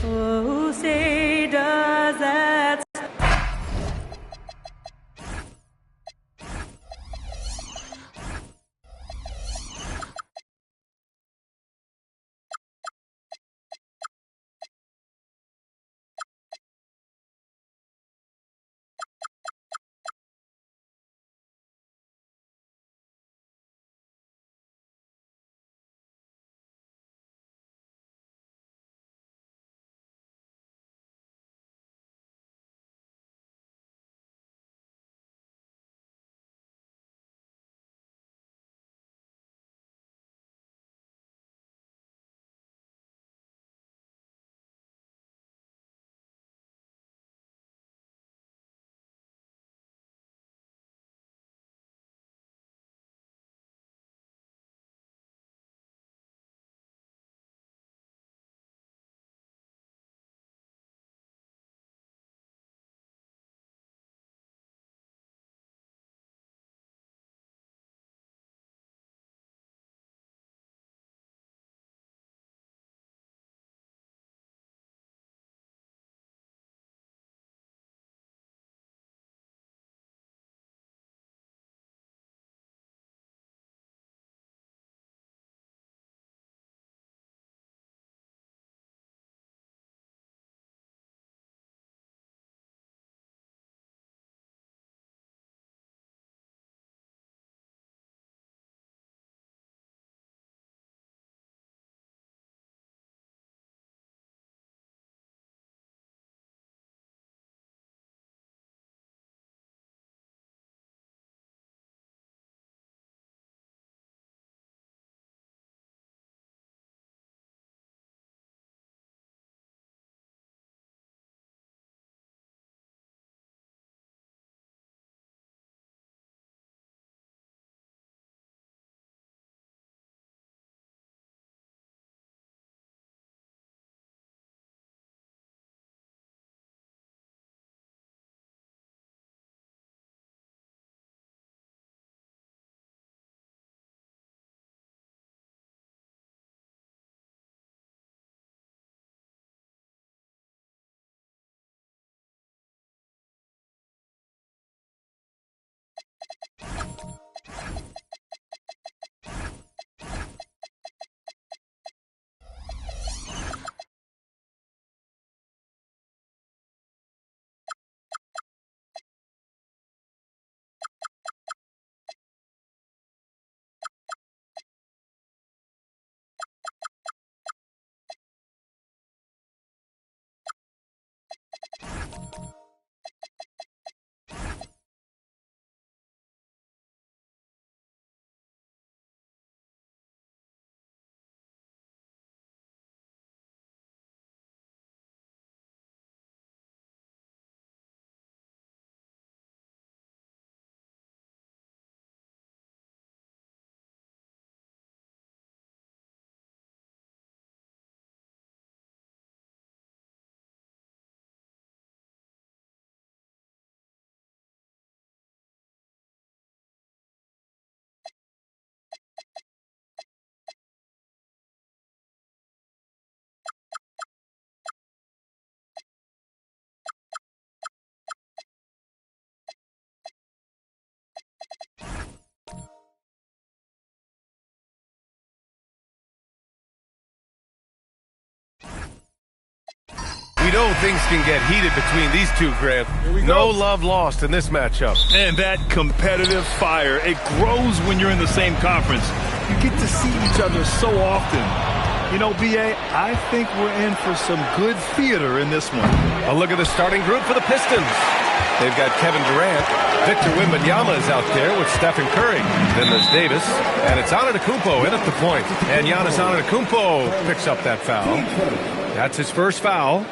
Oh, say does that. We know things can get heated between these two, Grant. No love lost in this matchup. And that competitive fire, it grows when you're in the same conference. You get to see each other so often. You know, B.A., I think we're in for some good theater in this one. A look at the starting group for the Pistons. They've got Kevin Durant. Victor Wembanyama is out there with Stephen Curry. Then there's Davis. And it's Antetokounmpo in at the point. And Giannis Antetokounmpo picks up that foul. That's his first foul.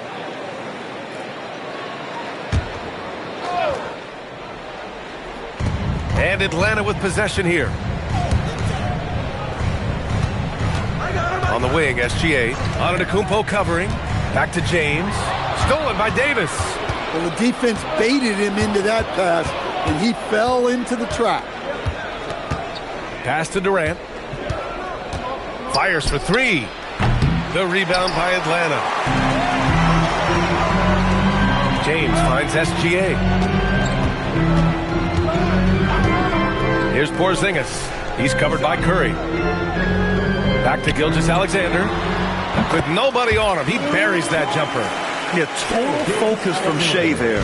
And Atlanta with possession here. On the wing, SGA. Antetokounmpo covering. Back to James. Stolen by Davis. Well, the defense baited him into that pass, and he fell into the trap. Pass to Durant. Fires for three. The rebound by Atlanta. James finds SGA. Here's Porzingis. He's covered by Curry. Back to Gilgeous-Alexander. With nobody on him, he buries that jumper. Yeah, total focus from Shea there.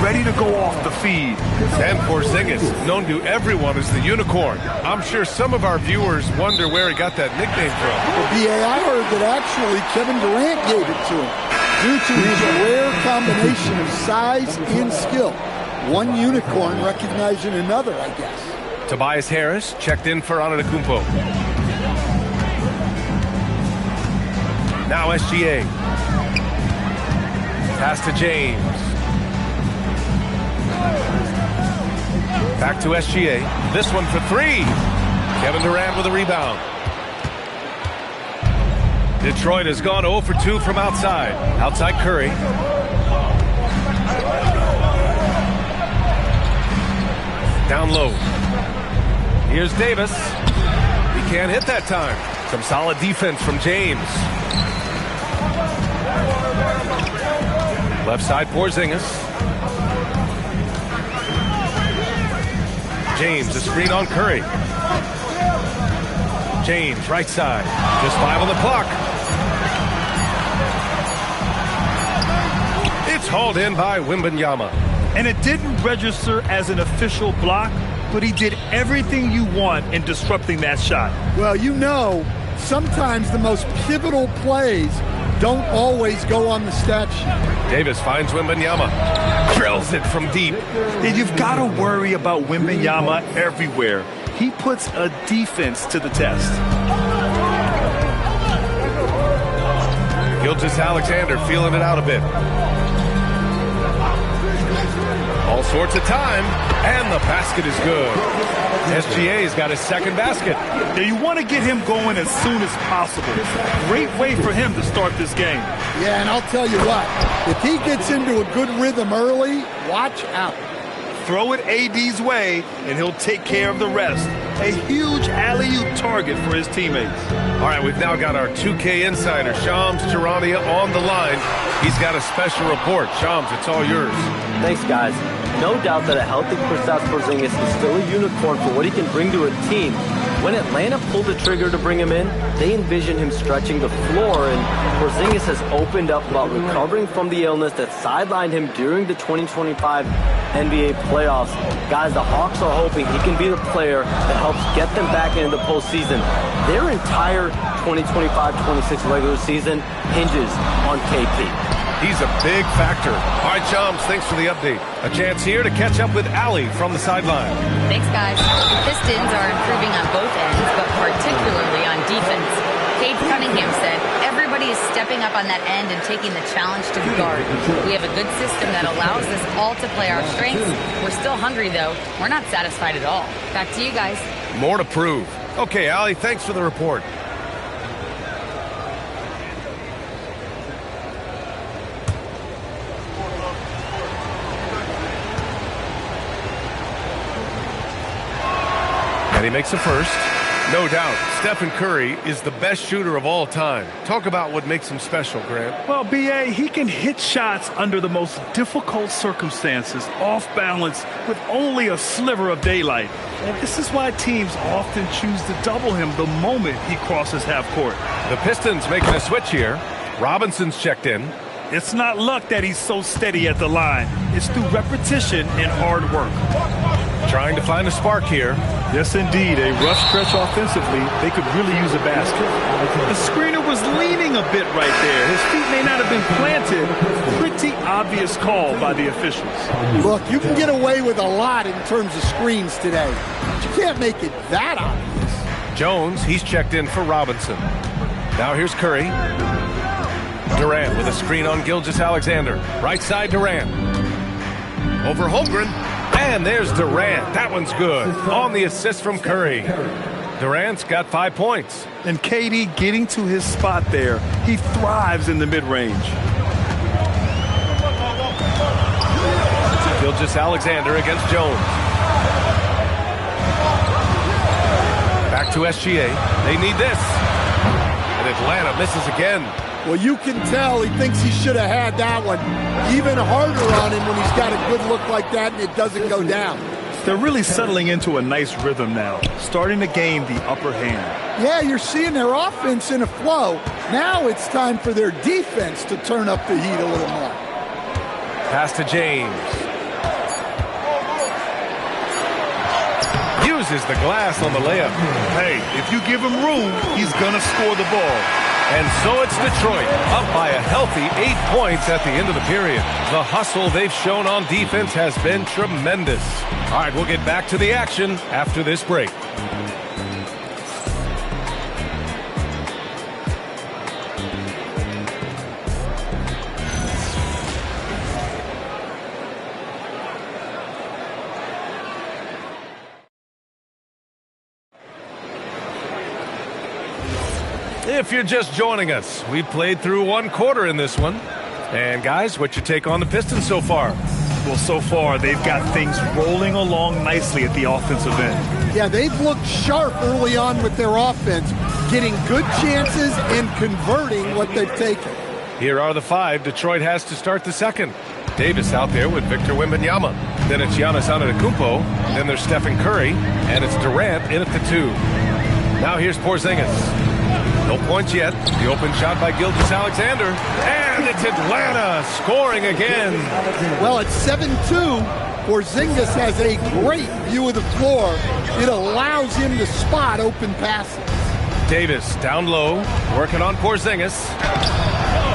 Ready to go off the feed. And Porzingis, known to everyone as the unicorn. I'm sure some of our viewers wonder where he got that nickname from. Well, B.A., I heard that actually Kevin Durant gave it to him due to his rare combination of size and skill. One unicorn recognizing another, I guess. Tobias Harris checked in for Antetokounmpo. Now SGA. Pass to James. Back to SGA. This one for three. Kevin Durant with a rebound. Detroit has gone 0 for 2 from outside. Outside Curry. Down low. Here's Davis. He can't hit that time. Some solid defense from James. Left side Porzingis. James, a screen on Curry. James, right side. Just 5 on the clock. It's hauled in by Wembanyama. And it didn't register as an official block, but he did everything you want in disrupting that shot. Well, you know, sometimes the most pivotal plays don't always go on the stat sheet. Davis finds Wembanyama. Drills it from deep. And you've got to worry about Wembanyama everywhere. He puts a defense to the test. Gilgeous-Alexander feeling it out a bit. All sorts of time, and the basket is good. SGA's got his second basket. Now you want to get him going as soon as possible. Great way for him to start this game. Yeah, and I'll tell you what, if he gets into a good rhythm early, watch out. Throw it AD's way, and he'll take care of the rest. A huge alley-oop target for his teammates. All right, we've now got our 2K insider, Shams Charania, on the line. He's got a special report. Shams, it's all yours. Thanks, guys. No doubt that a healthy Kristaps Porzingis is still a unicorn for what he can bring to a team. When Atlanta pulled the trigger to bring him in, they envisioned him stretching the floor, and Porzingis has opened up about recovering from the illness that sidelined him during the 2025 NBA playoffs. Guys, the Hawks are hoping he can be the player that helps get them back into the postseason. Their entire 2025-26 regular season hinges on KP. He's a big factor. All right, Shams, thanks for the update. A chance here to catch up with Allie from the sideline. Thanks, guys. The Pistons are improving on both ends, but particularly on defense. Cade Cunningham said, everybody is stepping up on that end and taking the challenge to guard. We have a good system that allows us all to play our strengths. We're still hungry, though. We're not satisfied at all. Back to you guys. More to prove. Okay, Allie, thanks for the report. And he makes a first. No doubt, Stephen Curry is the best shooter of all time. Talk about what makes him special, Grant. Well, B.A., he can hit shots under the most difficult circumstances, off balance, with only a sliver of daylight. And this is why teams often choose to double him the moment he crosses half court. The Pistons making a switch here. Robinson's checked in. It's not luck that he's so steady at the line. It's through repetition and hard work. Trying to find a spark here. Yes, indeed. A rough stretch offensively. They could really use a basket. The screener was leaning a bit right there. His feet may not have been planted. Pretty obvious call by the officials. Look, you can get away with a lot in terms of screens today, but you can't make it that obvious. Jones, he's checked in for Robinson. Now here's Curry. Durant with a screen on Gilgeous-Alexander. Right side Durant. Over Holmgren. And there's Durant. That one's good. On the assist from Curry. Durant's got 5 points. And KD getting to his spot there. He thrives in the mid-range. Gilgeous-Alexander against Jones. Back to SGA. They need this. And Atlanta misses again. Well, you can tell he thinks he should have had that one. Even harder on him when he's got a good look like that and it doesn't go down. They're really settling into a nice rhythm now, starting to gain the upper hand. Yeah, you're seeing their offense in a flow. Now it's time for their defense to turn up the heat a little more. Pass to James. Uses the glass on the layup. Hey, if you give him room, he's going to score the ball. And so it's Detroit, up by a healthy 8 points at the end of the period. The hustle they've shown on defense has been tremendous. All right, we'll get back to the action after this break. If you're just joining us, we played through one quarter in this one. And guys, what's your take on the Pistons so far? Well, so far, they've got things rolling along nicely at the offensive end. Yeah, they've looked sharp early on with their offense, getting good chances and converting what they've taken. Here are the five Detroit has to start the second. Davis out there with Victor Wembanyama. Then it's Giannis Antetokounmpo. Then there's Stephen Curry. And it's Durant in at the 2. Now here's Porzingis. No points yet. The open shot by Gilgeous-Alexander. And it's Atlanta scoring again. Well, it's 7-2. Porzingis has a great view of the floor. It allows him to spot open passes. Davis down low, working on Porzingis.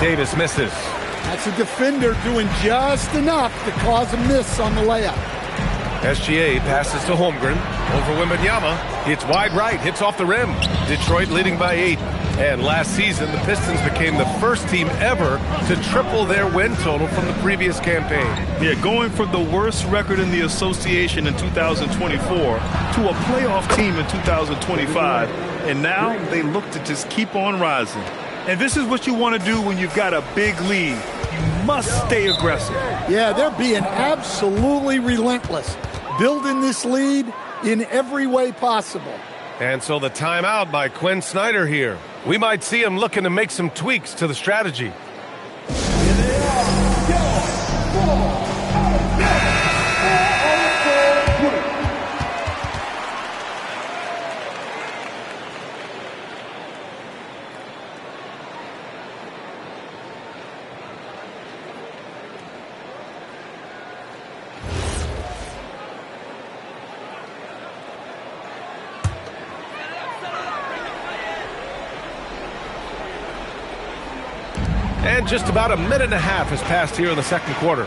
Davis misses. That's a defender doing just enough to cause a miss on the layup. SGA passes to Holmgren. Over Wembanyama. It's wide right. Hits off the rim. Detroit leading by 8. And last season, the Pistons became the first team ever to triple their win total from the previous campaign. Yeah, going from the worst record in the association in 2024 to a playoff team in 2025. And now they look to just keep on rising. And this is what you want to do when you've got a big lead. You must stay aggressive. Yeah, they're being absolutely relentless, building this lead in every way possible. And so the timeout by Quinn Snyder here. We might see him looking to make some tweaks to the strategy. And just about a minute and a half has passed here in the second quarter.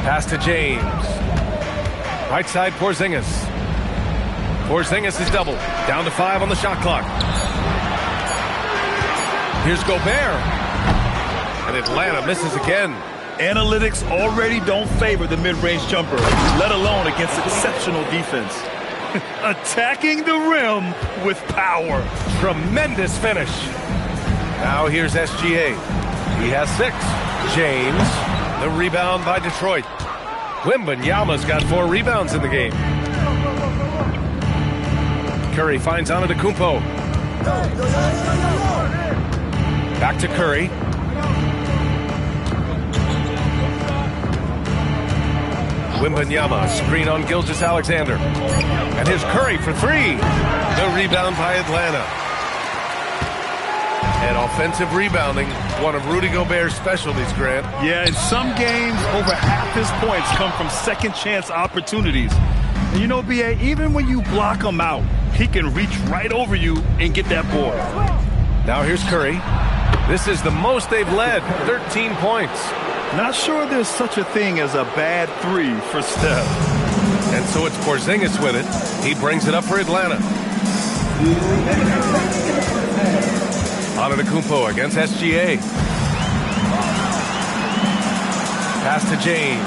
Pass to James. Right side, Porzingis. Porzingis is doubled. Down to 5 on the shot clock. Here's Gobert. And Atlanta misses again. Analytics already don't favor the mid-range jumper, let alone against exceptional defense. Attacking the rim with power. Tremendous finish. Now here's SGA. He has 6. James. The rebound by Detroit. Wembanyama's got 4 rebounds in the game. Curry finds Antetokounmpo. Back to Curry. Wembanyama, screen on Gilgeous-Alexander. And here's Curry for 3. The rebound by Atlanta. And offensive rebounding, one of Rudy Gobert's specialties, Grant. Yeah, in some games, over half his points come from second-chance opportunities. And you know, B.A., even when you block him out, he can reach right over you and get that board. Now here's Curry. This is the most they've led, 13 points. Not sure there's such a thing as a bad 3 for Steph. And so it's Porzingis with it. He brings it up for Atlanta. Antetokounmpo against SGA. Pass to James.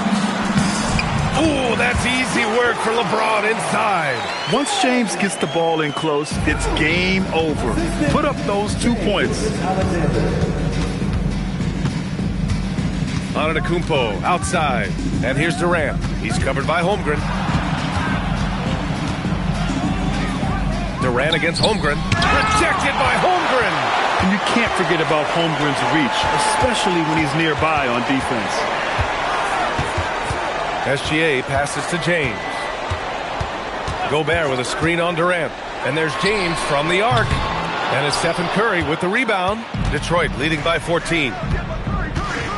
Ooh, that's easy work for LeBron inside. Once James gets the ball in close, it's game over. Put up those 2 points. Antetokounmpo outside. And here's Durant. He's covered by Holmgren. Durant against Holmgren. Rejected by Holmgren. And you can't forget about Holmgren's reach, especially when he's nearby on defense. SGA passes to James. Gobert with a screen on Durant. And there's James from the arc. And it's Stephen Curry with the rebound. Detroit leading by 14.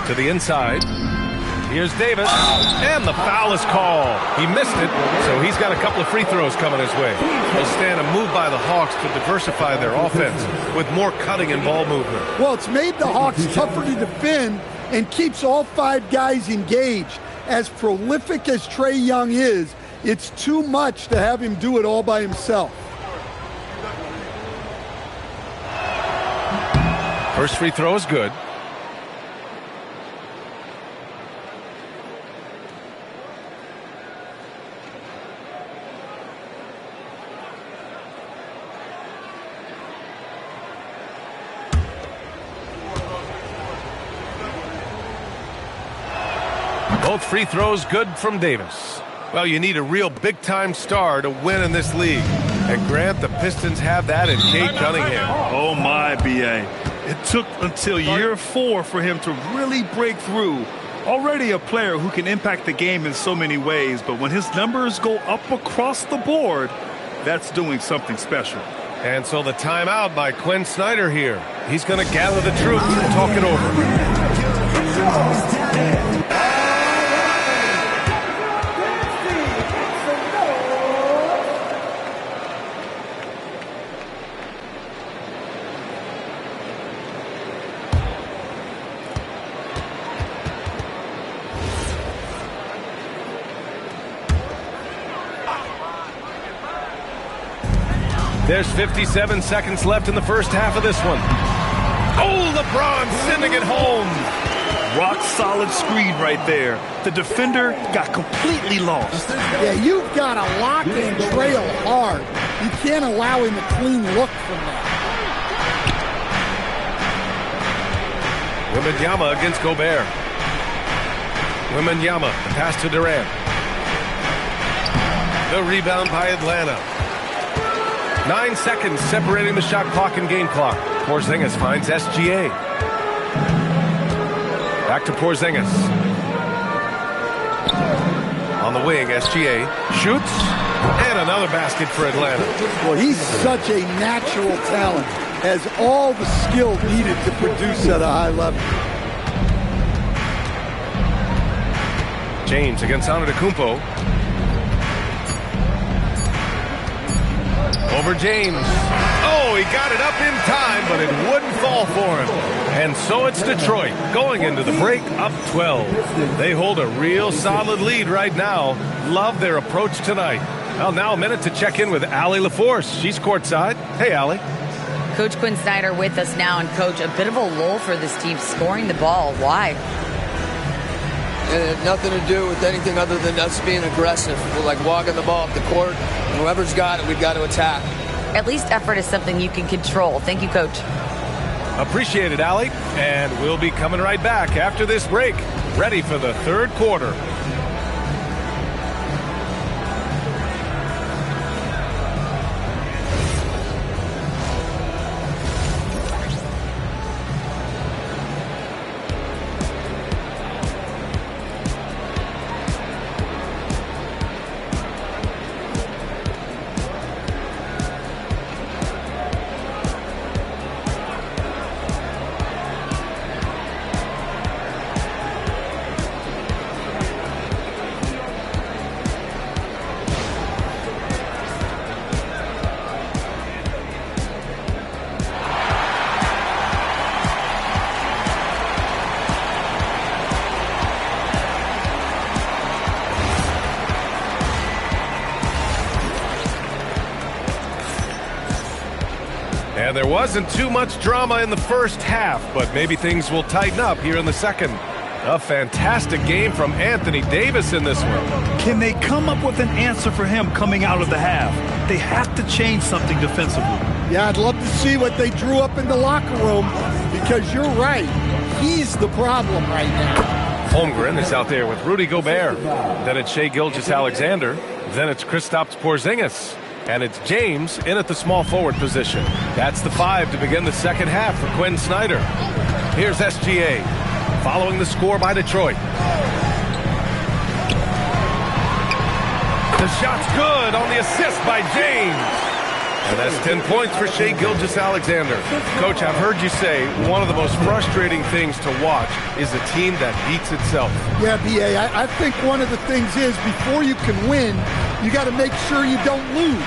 To the inside. Here's Davis. And the foul is called. He missed it, so he's got a couple of free throws coming his way. He'll stand a move by the Hawks to diversify their offense with more cutting and ball movement. Well, it's made the Hawks tougher to defend and keeps all 5 guys engaged. As prolific as Trae Young is, it's too much to have him do it all by himself. First free throw is good. Both free throws good from Davis. Well, you need a real big-time star to win in this league. And Grant, the Pistons have that in Cade Cunningham. Oh, my, B.A. It took until year 4 for him to really break through. Already a player who can impact the game in so many ways, but when his numbers go up across the board, that's doing something special. And so the timeout by Quinn Snyder here. He's going to gather the troops and talk it over. There's 57 seconds left in the first half of this one. Oh, LeBron sending it home. Rock solid screen right there. The defender got completely lost. Yeah, you've got to lock and trail hard. You can't allow him a clean look from that. Wembanyama against Gobert. Wembanyama, the pass to Durant. The rebound by Atlanta. 9 seconds separating the shot clock and game clock. Porzingis finds SGA. Back to Porzingis. On the wing, SGA shoots. And another basket for Atlanta. Well, he's such a natural talent. Has all the skill needed to produce at a high level. James against Antetokounmpo. Over James. Oh, he got it up in time, but it wouldn't fall for him. And so it's Detroit going into the break up 12. They hold a real solid lead right now. Love their approach tonight. Well, now a minute to check in with Allie LaForce. She's courtside. Hey, Allie. Coach Quinn Snyder with us now. And, Coach, a bit of a lull for this team scoring the ball. Why? It had nothing to do with anything other than us being aggressive. We're like walking the ball up the court, and whoever's got it, we've got to attack. At least effort is something you can control. Thank you, Coach. Appreciate it, Allie. And we'll be coming right back after this break. Ready for the third quarter. And there wasn't too much drama in the first half, but maybe things will tighten up here in the second. A fantastic game from Anthony Davis in this one. Can they come up with an answer for him coming out of the half? They have to change something defensively. Yeah, I'd love to see what they drew up in the locker room, because you're right. He's the problem right now. Holmgren is out there with Rudy Gobert. Then it's Shai Gilgeous-Alexander. Then it's Kristaps Porzingis. And it's James in at the small forward position. That's the 5 to begin the second half for Quinn Snyder. Here's SGA following the score by Detroit. The shot's good on the assist by James. And that's 10 points for Shai Gilgeous-Alexander. Coach, I've heard you say one of the most frustrating things to watch is a team that beats itself. Yeah, B.A., I think one of the things is before you can win, you got to make sure you don't lose.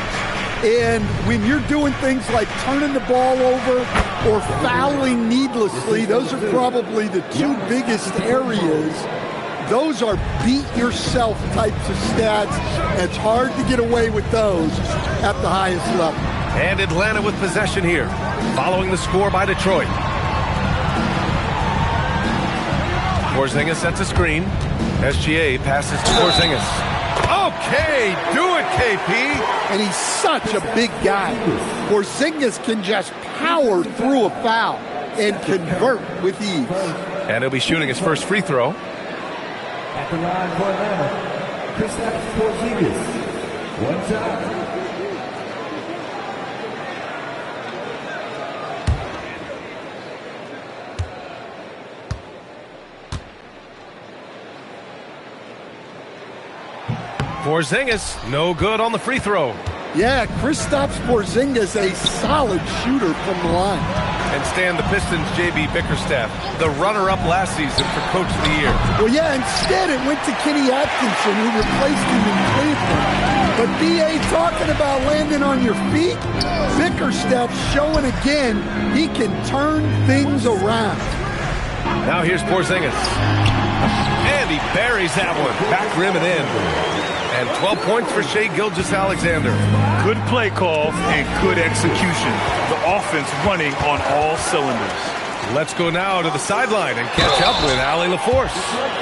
And when you're doing things like turning the ball over or fouling needlessly, those are probably the two biggest areas. Those are beat-yourself types of stats. It's hard to get away with those at the highest level. And Atlanta with possession here, following the score by Detroit. Porzingis sets a screen. SGA passes to Porzingis. Okay, do it, KP. And he's such a big guy. Porzingis can just power through a foul and convert with ease. And he'll be shooting his first free throw. At the line for Atlanta, Kristaps Porzingis. One time. Porzingis, no good on the free throw. Yeah, Kristaps Porzingis, a solid shooter from the line. And Stan, the Pistons' J.B. Bickerstaff, the runner-up last season for Coach of the Year. Well, yeah, instead it went to Kenny Atkinson, who replaced him in Cleveland. But B.A. talking about landing on your feet, Bickerstaff showing again he can turn things around. Now here's Porzingis. And he buries that one. Back rim and in. And 12 points for Shai Gilgeous-Alexander. Good play call and good execution. The offense running on all cylinders. Let's go now to the sideline and catch up with Allie LaForce.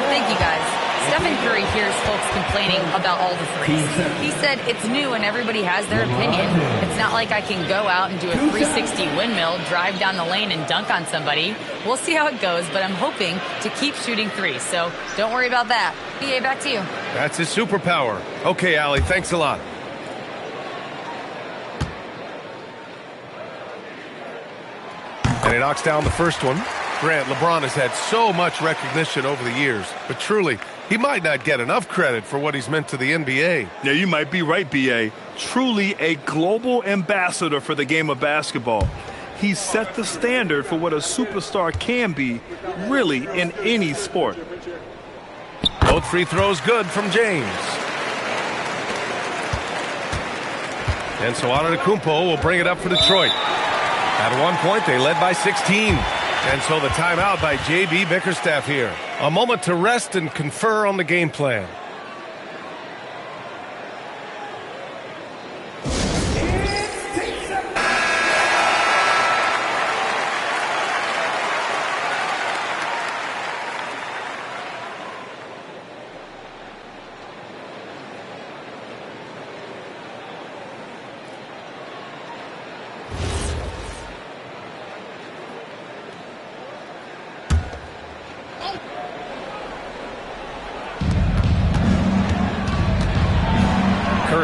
Thank you, guys. Stephen Curry hears folks complaining about all the threes. He said it's new and everybody has their opinion. It's not like I can go out and do a 360 windmill, drive down the lane, and dunk on somebody. We'll see how it goes, but I'm hoping to keep shooting threes, so don't worry about that. BA, back to you. That's his superpower. Okay, Allie, thanks a lot. And he knocks down the first one. Grant, LeBron has had so much recognition over the years, but truly, he might not get enough credit for what he's meant to the NBA. Yeah, you might be right, B.A. Truly a global ambassador for the game of basketball. He set the standard for what a superstar can be, really, in any sport. Both free throws good from James. And so Antetokounmpo will bring it up for Detroit. At one point, they led by 16. And so the timeout by J.B. Bickerstaff here. A moment to rest and confer on the game plan.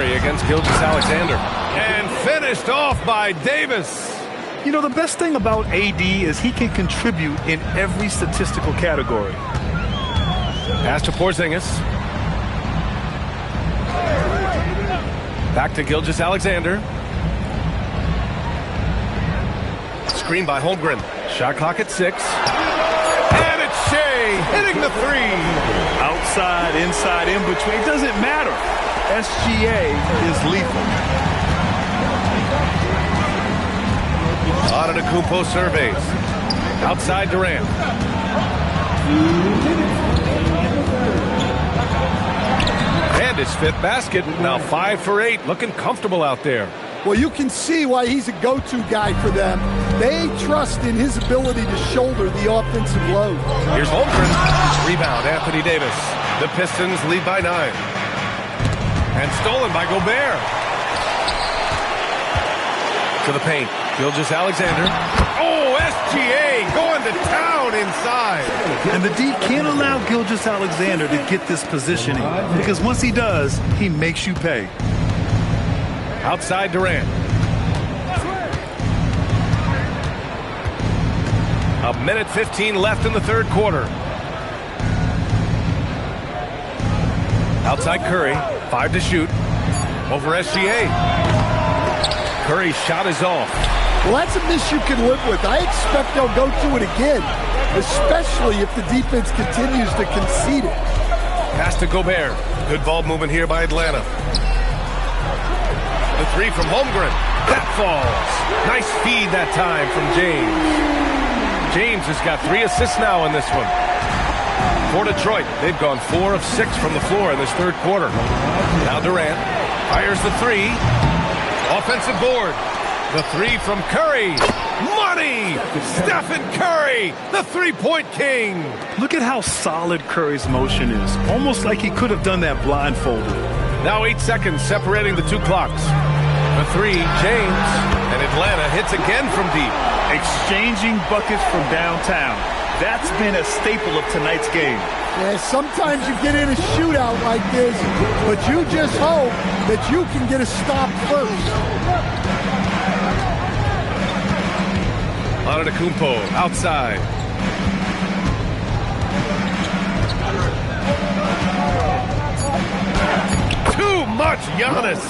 Against Gilgeous-Alexander. And finished off by Davis. You know, the best thing about AD is he can contribute in every statistical category. Pass to Porzingis. Back to Gilgeous-Alexander. Screen by Holmgren. Shot clock at 6. And it's Shai hitting the 3. Outside, inside, in between. It doesn't matter. SGA is lethal. Antetokounmpo surveys. Outside Durant. And his 5th basket. Now 5 for 8. Looking comfortable out there. Well, you can see why he's a go-to guy for them. They trust in his ability to shoulder the offensive load. Here's Holmgren. Rebound, Anthony Davis. The Pistons lead by 9. And stolen by Gobert. To the paint. Gilgeous-Alexander. Oh, SGA going to town inside. And the D can't allow Gilgeous-Alexander to get this positioning, because once he does, he makes you pay. Outside Durant. A minute 15 left in the third quarter. Outside Curry. 5 to shoot. Over SGA. Curry's shot is off. Well, that's a miss you can live with. I expect they'll go to it again, especially if the defense continues to concede it. Pass to Gobert. Good ball movement here by Atlanta. The three from Holmgren. That falls. Nice feed that time from James. James has got 3 assists now in this one. For Detroit, they've gone 4 of 6 from the floor in this third quarter. Now Durant fires the 3. Offensive board. The 3 from Curry. Money! Stephen Curry, the three-point king. Look at how solid Curry's motion is. Almost like he could have done that blindfolded. Now 8 seconds separating the two clocks. The 3, James. And Atlanta hits again from deep. Exchanging buckets from downtown. That's been a staple of tonight's game. Yeah, sometimes you get in a shootout like this, but you just hope that you can get a stop first. Antetokounmpo outside. Too much Giannis.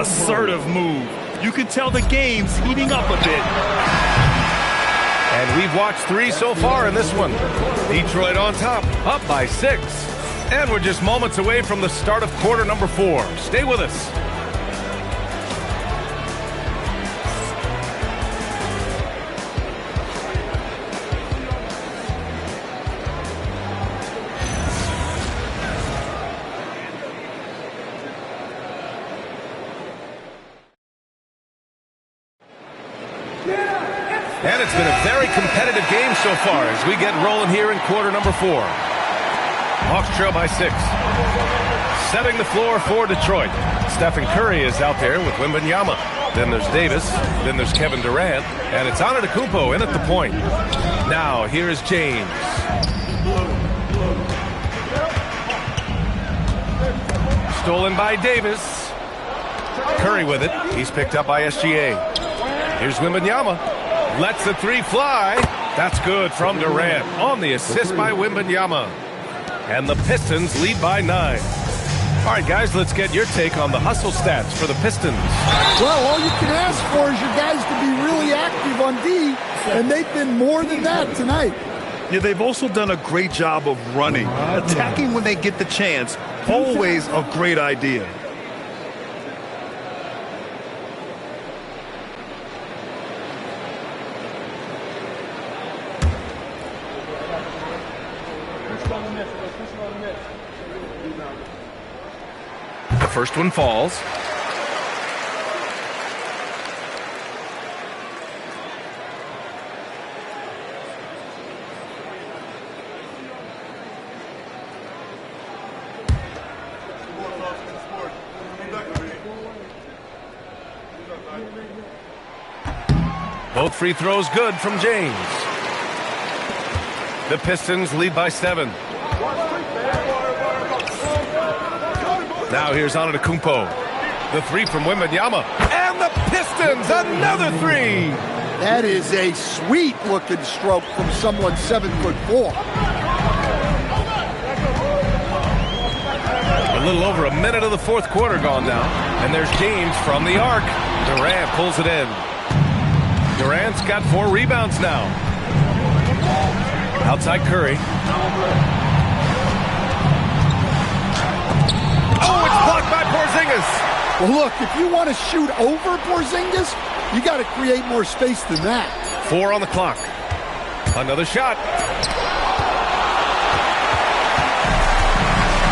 Assertive move. You can tell the game's heating up a bit. And we've watched 3 so far in this one. Detroit on top, up by 6. And we're just moments away from the start of quarter number 4. Stay with us. And it's been a very competitive game so far as we get rolling here in quarter number 4. Hawks trail by 6. Setting the floor for Detroit. Stephen Curry is out there with Wembanyama. Then there's Davis. Then there's Kevin Durant. And it's Antetokounmpo in at the point. Now here is James. Stolen by Davis. Curry with it. He's picked up by SGA. Here's Wembanyama. Lets the 3 fly. That's good from Durant on the assist by Wembanyama. And the Pistons lead by 9. All right, guys, let's get your take on the hustle stats for the Pistons. Well, all you can ask for is your guys to be really active on D, and they've been more than that tonight. Yeah, they've also done a great job of running. Attacking when they get the chance, always a great idea. The first one falls. Both free throws good from James. The Pistons lead by 7. Now here's Antetokounmpo. The 3 from Wembanyama. And the Pistons, another 3. That is a sweet-looking stroke from someone 7'4". A little over a minute of the fourth quarter gone now. And there's James from the arc. Durant pulls it in. Durant's got 4 rebounds now. Outside Curry. Oh, it's blocked by Porzingis. Well, look, if you want to shoot over Porzingis, you got to create more space than that. 4 on the clock. Another shot.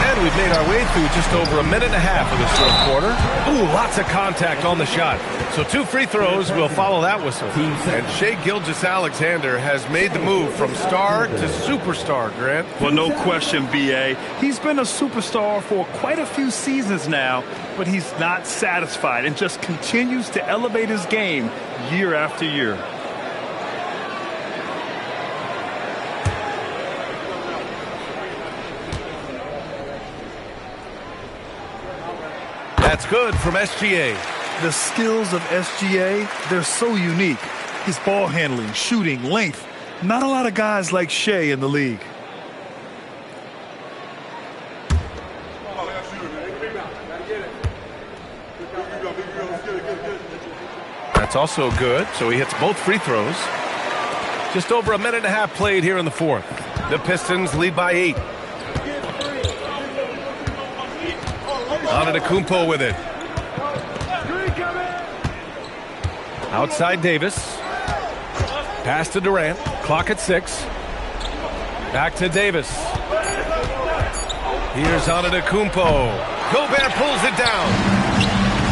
And we've made our way through just over a minute and a half of this fourth quarter. Ooh, lots of contact on the shot. So 2 free throws will follow that whistle. And Shai Gilgeous-Alexander has made the move from star to superstar, Grant. Well, no question, B.A. He's been a superstar for quite a few seasons now, but he's not satisfied and just continues to elevate his game year after year. That's good from SGA. The skills of SGA, they're so unique. His ball handling, shooting, length. Not a lot of guys like Shea in the league. That's also good, so he hits both free throws. Just over a minute and a half played here in the fourth. The Pistons lead by 8. Antetokounmpo with it. Outside Davis. Pass to Durant. Clock at 6. Back to Davis. Here's Antetokounmpo. Gobert pulls it down.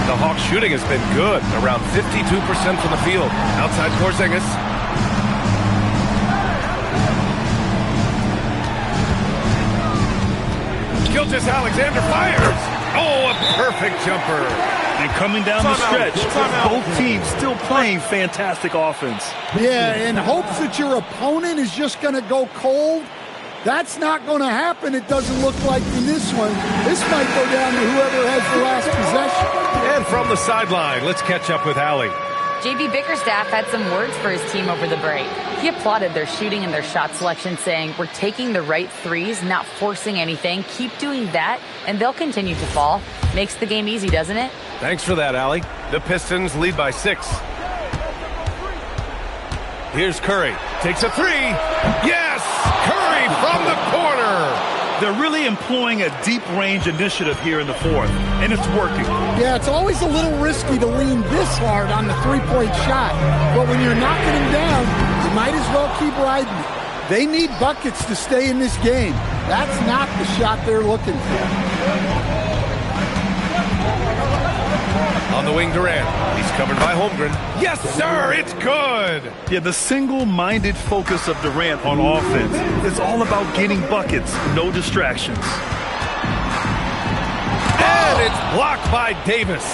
The Hawks shooting has been good. Around 52% from the field. Outside Porzingis. Gilgeous-Alexander fires. Oh, a perfect jumper. And coming down the stretch, both teams still playing fantastic offense. Yeah, in hopes that your opponent is just going to go cold. That's not going to happen, it doesn't look like in this one. This might go down to whoever has the last possession. And from the sideline, let's catch up with Allie. J.B. Bickerstaff had some words for his team over the break. He applauded their shooting and their shot selection, saying, "We're taking the right threes, not forcing anything. Keep doing that, and they'll continue to fall." Makes the game easy, doesn't it? Thanks for that, Allie. The Pistons lead by 6. Here's Curry. Takes a 3. Yes! Curry from the corner! They're really employing a deep range initiative here in the fourth, and it's working. Yeah, it's always a little risky to lean this hard on the three-point shot. But when you're knocking him down, you might as well keep riding it. They need buckets to stay in this game. That's not the shot they're looking for. On the wing, Durant. He's covered by Holmgren. Yes, sir, it's good. Yeah, the single-minded focus of Durant on offense is all about getting buckets, no distractions. And it's blocked by Davis.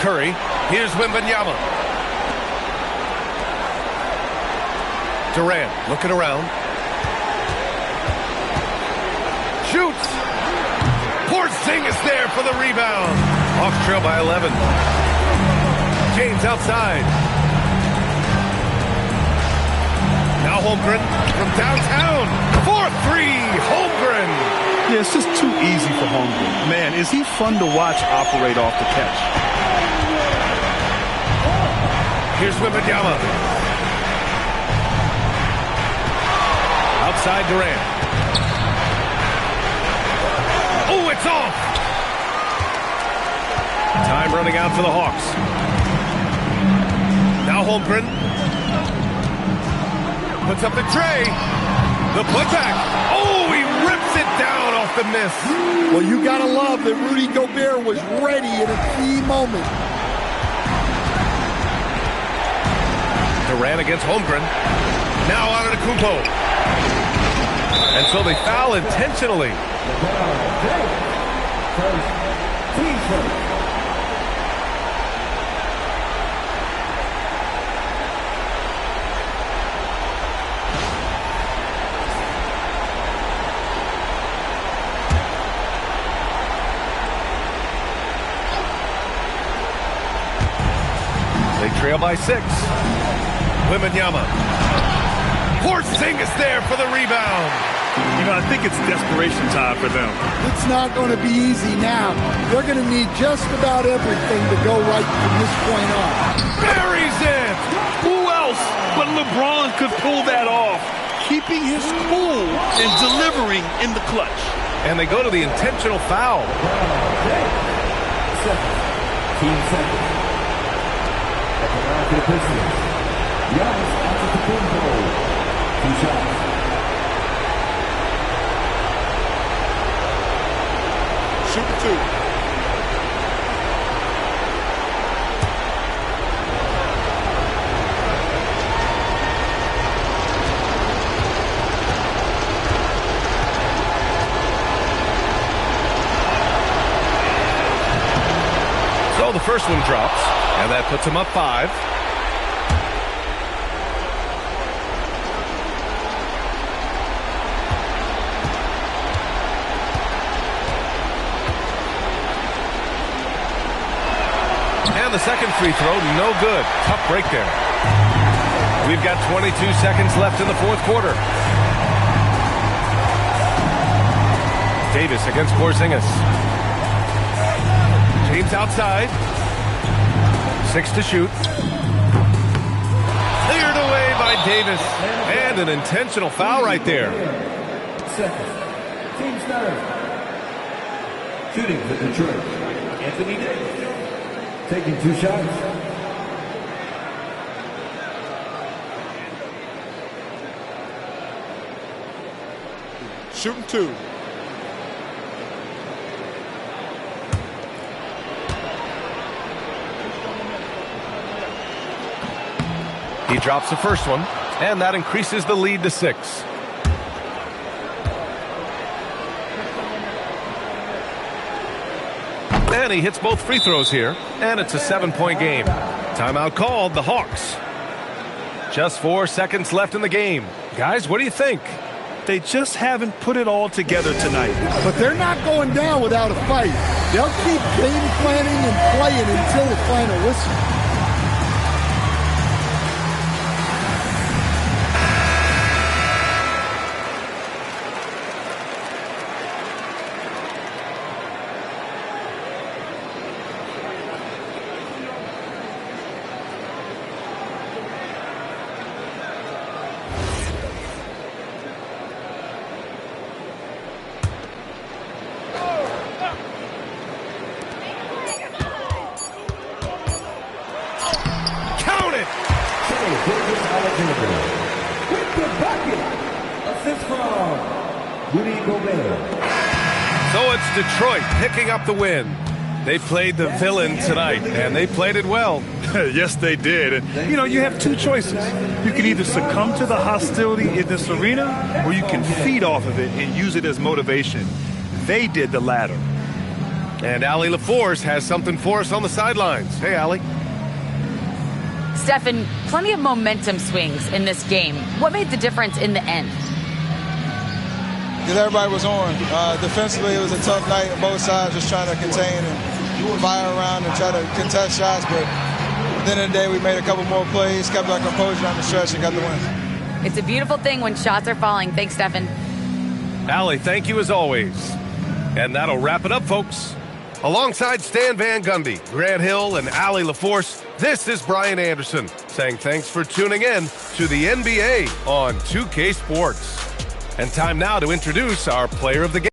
Curry. Here's Wembanyama. Durant looking around. Shoots. Porzingis there for the rebound. Hawks trail by 11. James outside. Now Holmgren from downtown. 4-3, Holmgren. Yeah, it's just too easy for Holmgren. Man, is he fun to watch operate off the catch. Here's Wembanyama. Outside Durant. Oh, it's off! Time running out for the Hawks. Now Holmgren. Puts up the tray. The putback. Oh, he rips it down off the miss. Well, you got to love that Rudy Gobert was ready in a key moment. Durant against Holmgren. Now Antetokounmpo. And so they foul intentionally. They trail by 6. Wembanyama. Porzingis there for the rebound. You know, I think it's desperation time for them. It's not going to be easy now. They're going to need just about everything to go right from this point on. Buries it! Who else but LeBron could pull that off? Keeping his cool and delivering in the clutch. And they go to the intentional foul. Team second. At the line for the Pistons, Giannis Antetokounmpo. 2 shots. Shooting 2. So the first one drops, and that puts him up 5. And the second free throw, no good. Tough break there. We've got 22 seconds left in the fourth quarter. Davis against Porzingis. James outside. 6 to shoot. Cleared away by Davis. And an intentional foul right there. Second. Team's third. Shooting for Detroit. Anthony Davis. Taking 2 shots. Shooting 2. He drops the first one, and that increases the lead to 6. And he hits both free throws here, and it's a 7-point game. Timeout called, the Hawks. Just 4 seconds left in the game. Guys, what do you think? They just haven't put it all together tonight. But they're not going down without a fight. They'll keep game planning and playing until the final whistle. So it's Detroit picking up the win. They played the villain tonight, and they played it well. Yes, they did. And, you know, you have 2 choices. You can either succumb to the hostility in this arena, or you can feed off of it and use it as motivation. They did the latter. And Allie LaForce has something for us on the sidelines. Hey, Allie. Stephen, plenty of momentum swings in this game. What made the difference in the end? Because everybody was on. Defensively, it was a tough night on both sides, just trying to contain and fire around and try to contest shots. But at the end of the day, we made a couple more plays, kept our composure on the stretch, and got the win. It's a beautiful thing when shots are falling. Thanks, Stephen. Allie, thank you as always. And that'll wrap it up, folks. Alongside Stan Van Gundy, Grant Hill, and Allie LaForce, this is Brian Anderson saying thanks for tuning in to the NBA on 2K Sports. And time now to introduce our player of the game.